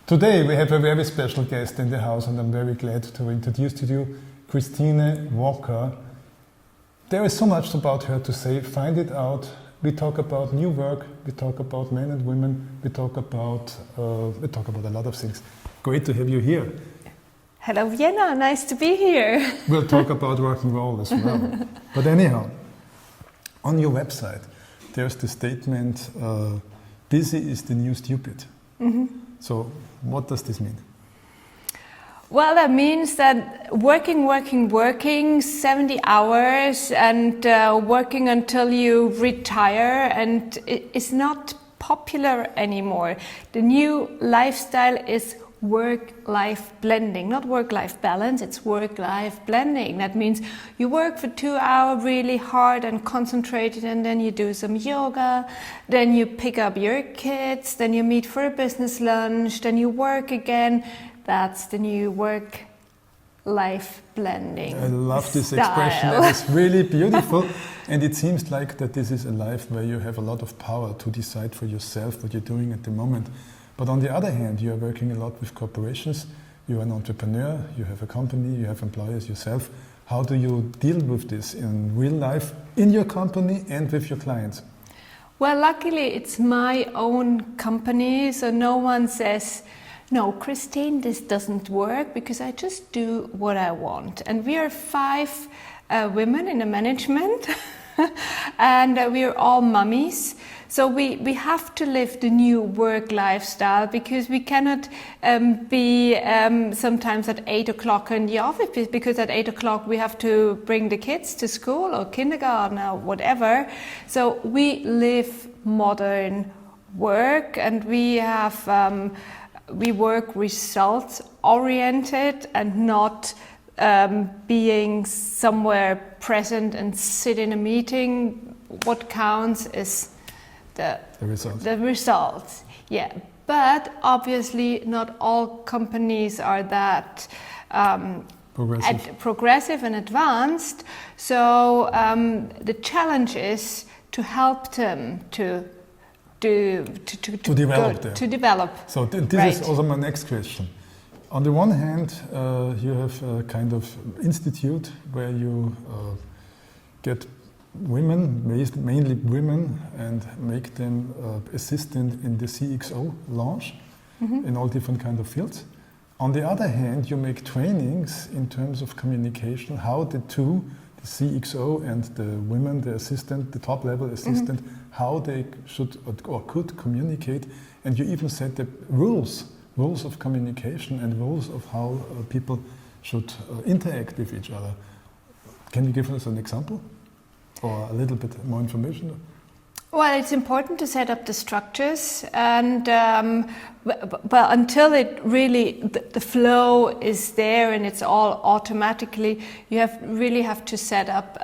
Today we have a very special guest in the house, and I'm very glad to introduce to you Christine Walker. There is so much about her to say. Find it out. We talk about new work. We talk about men and women. We talk about a lot of things. Great to have you here. Hello, Vienna. Nice to be here. We'll talk about rock and roll as well. But anyhow, on your website, there's the statement, busy is the new stupid. Mm-hmm. So what does this mean? Well, that means that working 70 hours and working until you retire, and it's not popular anymore. The new lifestyle is work-life blending, not work-life balance, it's work-life blending. That means you work for 2 hours really hard and concentrated, and then you do some yoga, then you pick up your kids, then you meet for a business lunch, then you work again. That's the new work-life blending. I love this style. expression, and it's really beautiful. And it seems like that this is a life where you have a lot of power to decide for yourself what you're doing at the moment. But on the other hand, you are working a lot with corporations, you are an entrepreneur, you have a company, you have employers yourself. How do you deal with this in real life, in your company and with your clients? Well, luckily it's my own company, so no one says, no, Christine, this doesn't work, because I just do what I want. And we are 5 women in the management, and we are all mummies. So we have to live the new work lifestyle, because we cannot be sometimes at 8 o'clock in the office, because at 8 o'clock we have to bring the kids to school or kindergarten or whatever. So we live modern work, and we have we work results oriented and not being somewhere present and sit in a meeting. What counts is the results. Yeah, but obviously not all companies are that progressive and advanced. So the challenge is to help them to develop. So this is also my next question. On the one hand, you have a kind of institute where you get women, mainly women, and make them assistant in the CXO launch in all different kind of fields. On the other hand, you make trainings in terms of communication, how the CXO and the women, the assistant, the top level assistant, how they should or could communicate, and you even set the rules of communication and rules of how people should interact with each other. Can you give us an example or a little bit more information? Well, it's important to set up the structures, and well, until it really the flow is there and it's all automatically, you really have to set up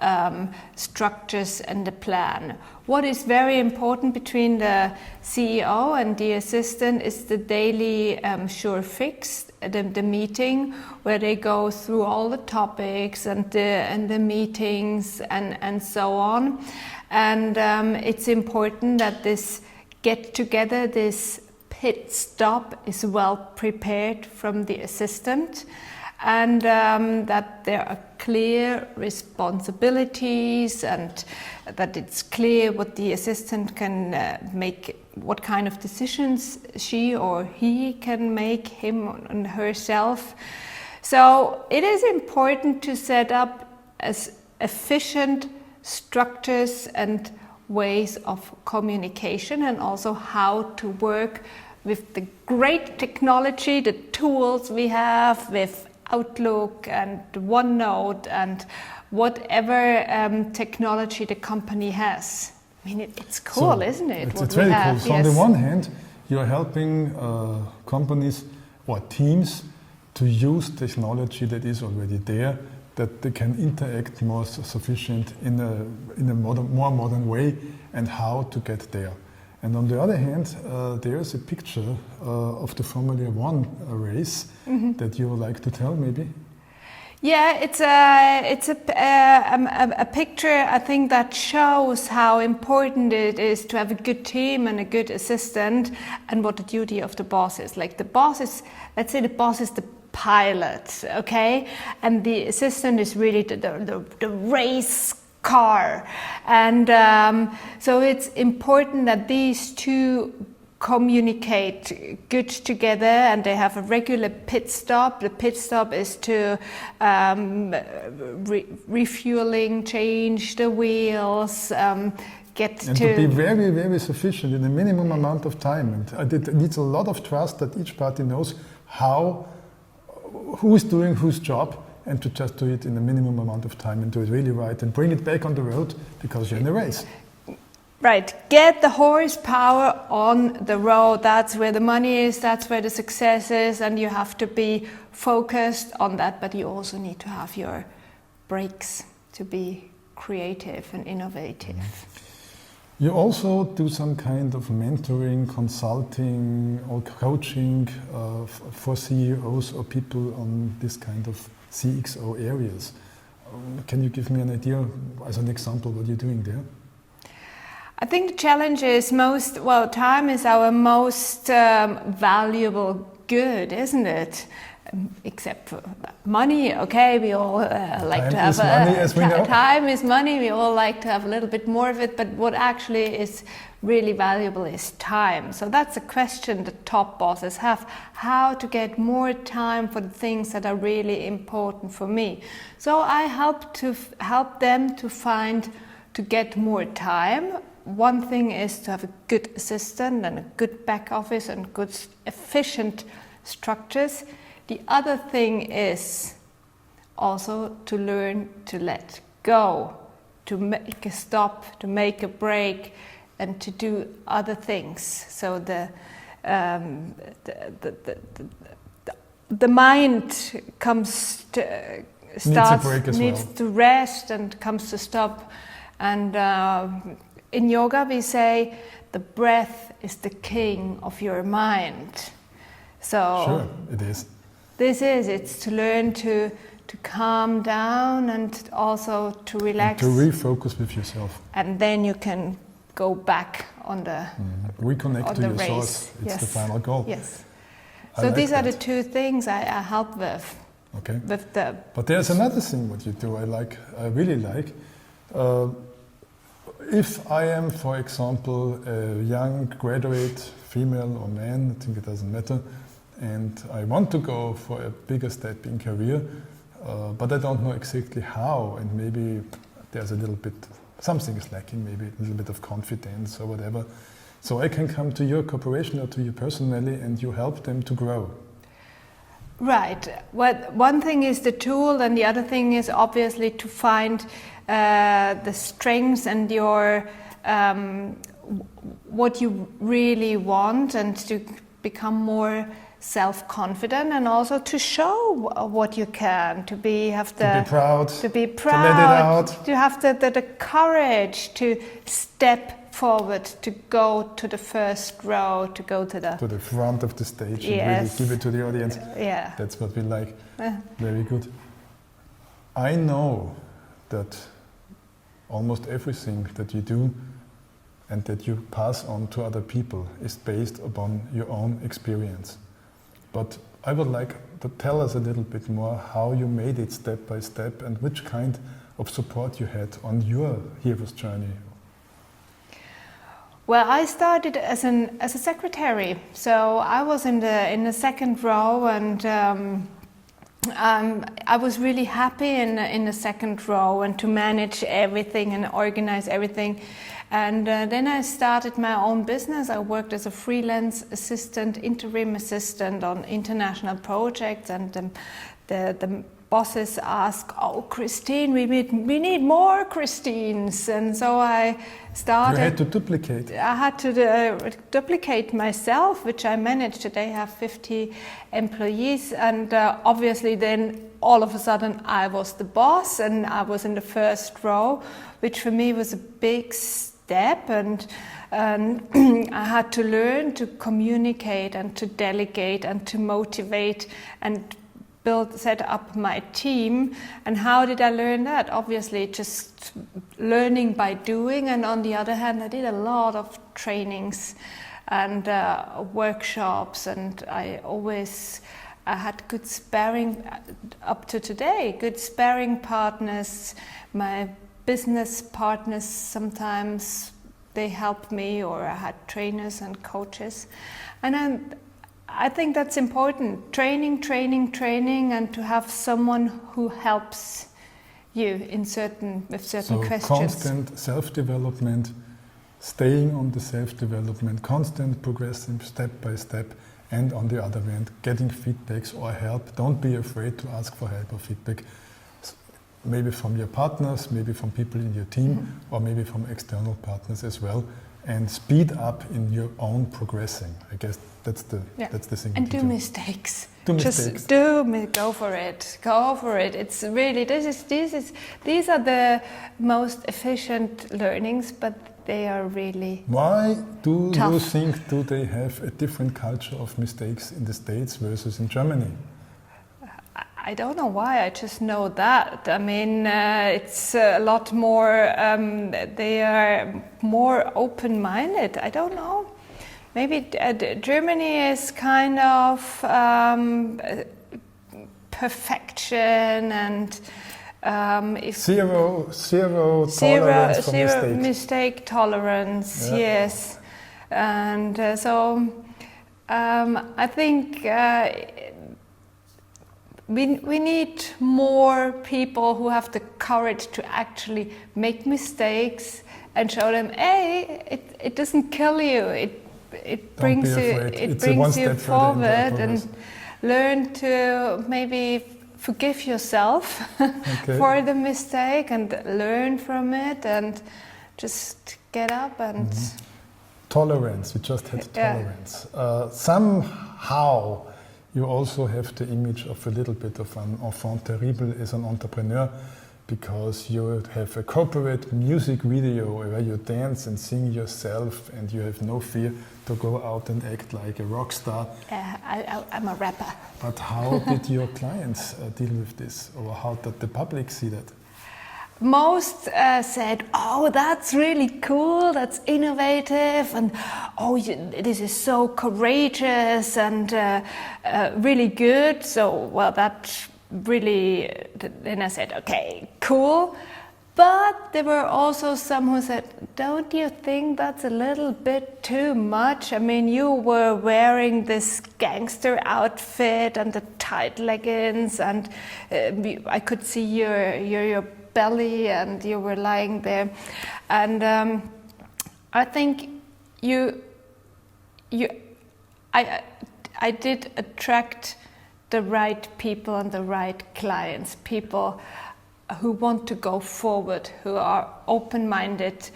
structures and the plan. What is very important between the CEO and the assistant is the daily sure fix, the meeting where they go through all the topics and the meetings and so on. And it's important that this get together, this pit stop, is well prepared from the assistant, and that there are clear responsibilities, and that it's clear what the assistant can make, what kind of decisions she or he can make, him and herself. So it is important to set up as efficient structures and ways of communication, and also how to work with the great technology, the tools we have with Outlook and OneNote and whatever technology the company has. I mean, it's cool, so isn't it? It's very cool. So on the one hand, you're helping companies or teams to use technology that is already there, that they can interact more sufficient in a more modern way, and how to get there. And on the other hand, there is a picture of the Formula 1 race that you would like to tell, maybe? Yeah, it's a picture, I think, that shows how important it is to have a good team and a good assistant, and what the duty of the boss is. Like the boss is, let's say the boss is the pilot, okay, and the assistant is really the race car, and so it's important that these two communicate good together, and they have a regular pit stop. The pit stop is to refueling, change the wheels, get and to be very, very sufficient in a minimum amount of time. And it needs a lot of trust that each party knows who is doing whose job, and to just do it in a minimum amount of time and do it really right and bring it back on the road, because you're in a race. Right, get the horsepower on the road. That's where the money is, that's where the success is, and you have to be focused on that, but you also need to have your brakes to be creative and innovative. You also do some kind of mentoring, consulting or coaching for CEOs or people on this kind of CXO areas. Can you give me an idea, as an example, what you're doing there? I think the challenge is time is our most valuable good, isn't it? Except for money, okay, we all like to have time is money, we all like to have a little bit more of it, but what actually is really valuable is time. So that's a question the top bosses have, how to get more time for the things that are really important for me. So I help them to get more time. One thing is to have a good assistant and a good back office and good efficient structures. The other thing is also to learn to let go, to make a stop, to make a break, and to do other things. So the mind needs to rest and comes to stop. And in yoga we say the breath is the king of your mind. So sure, it is. It's to learn to calm down and also to relax. And to refocus with yourself. And then you can go back on the reconnect to your race. Source. It's the final goal. Yes. So these are the two things I help with. Okay. But there's another thing what you do I really like. If I am, for example, a young graduate, female or man, I think it doesn't matter, and I want to go for a bigger step in career, but I don't know exactly how, and maybe there's something is lacking, maybe a little bit of confidence or whatever. So I can come to your corporation or to you personally, and you help them to grow. Right. One thing is the tool, and the other thing is obviously to find the strengths and your what you really want, and to become more self-confident, and also to show what you can, to be proud, to have the courage to step forward, to go to the first row, to go to the front of the stage, yes. And really give it to the audience. Yeah, that's what we like. Very good. I know that almost everything that you do and that you pass on to other people is based upon your own experience. But I would like to tell us a little bit more how you made it step by step, and which kind of support you had on your hero's journey. Well, I started as a secretary, so I was in the second row, and I was really happy in the second row, and to manage everything and organize everything. And then I started my own business. I worked as a freelance assistant, interim assistant on international projects, and the bosses asked, "Oh, Christine, we need more Christines." And so I started. You had to duplicate. I had to duplicate myself, which I managed. Today I have 50 employees, and obviously then all of a sudden I was the boss, and I was in the first row, which for me was a big step, and I had to learn to communicate and to delegate and to motivate and set up my team. And how did I learn that? Obviously, just learning by doing. And on the other hand, I did a lot of trainings and workshops, and I always had good sparring up to today, good sparring partners. My business partners, sometimes they helped me, or I had trainers and coaches. And I think that's important, training, and to have someone who helps you with certain questions. Constant self-development, staying on the self-development, constant progressing step by step, and on the other hand, getting feedbacks or help. Don't be afraid to ask for help or feedback, maybe from your partners, maybe from people in your team, or maybe from external partners as well, and speed up in your own progressing. I guess that's the thing. And do mistakes. Go for it. Go for it. It's really these are the most efficient learnings, but they are really Why do tough. you think they have a different culture of mistakes in the States versus in Germany? I don't know why, I just know that. I mean, it's a lot more, they are more open-minded. I don't know. Maybe Germany is kind of perfection and zero tolerance for mistake tolerance, yes. And so I think we need more people who have the courage to actually make mistakes and show them, hey, it doesn't kill you. It brings you forward, and learn to maybe forgive yourself for the mistake and learn from it, and just get up and tolerance. You just had tolerance. Somehow you also have the image of a little bit of an enfant terrible as an entrepreneur, because you have a corporate music video where you dance and sing yourself, and you have no fear to go out and act like a rock star. I'm a rapper. But how did your clients deal with this, or how did the public see that? Most said, oh, that's really cool, that's innovative, and oh, this is so courageous and really good. So, well, that really, then I said, okay, cool. But there were also some who said, don't you think that's a little bit too much? I mean, you were wearing this gangster outfit and the tight leggings, and I could see your belly, and you were lying there. And I think I did attract the right people and the right clients, people who want to go forward, who are open-minded.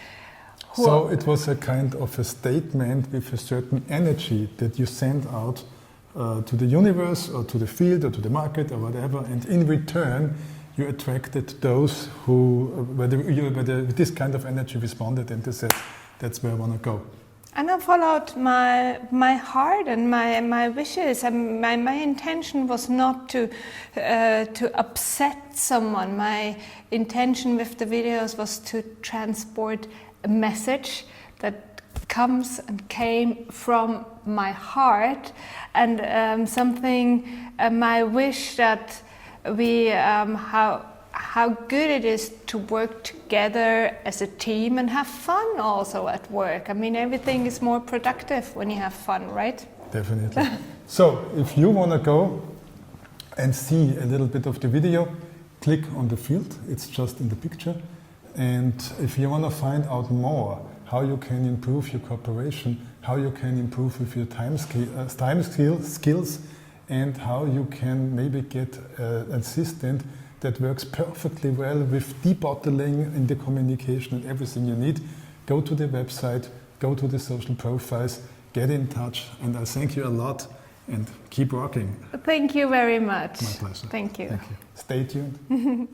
So it was a kind of a statement with a certain energy that you sent out to the universe or to the field or to the market or whatever, and in return you attracted those who, where this kind of energy responded, and they said, that's where I want to go. And I followed my heart and my wishes. And my intention was not to upset someone. My intention with the videos was to transport a message that comes and came from my heart, and my wish that we how good it is to work together as a team and have fun also at work. I mean, everything is more productive when you have fun, right? Definitely. So, if you want to go and see a little bit of the video, click on the field, it's just in the picture. And if you want to find out more, how you can improve your cooperation, how you can improve with your time skills, and how you can maybe get an assistant that works perfectly well with debottling in the communication and everything you need, go to the website, go to the social profiles, get in touch, and I thank you a lot, and keep rocking. Thank you very much. My pleasure. Thank you. Thank you. Stay tuned.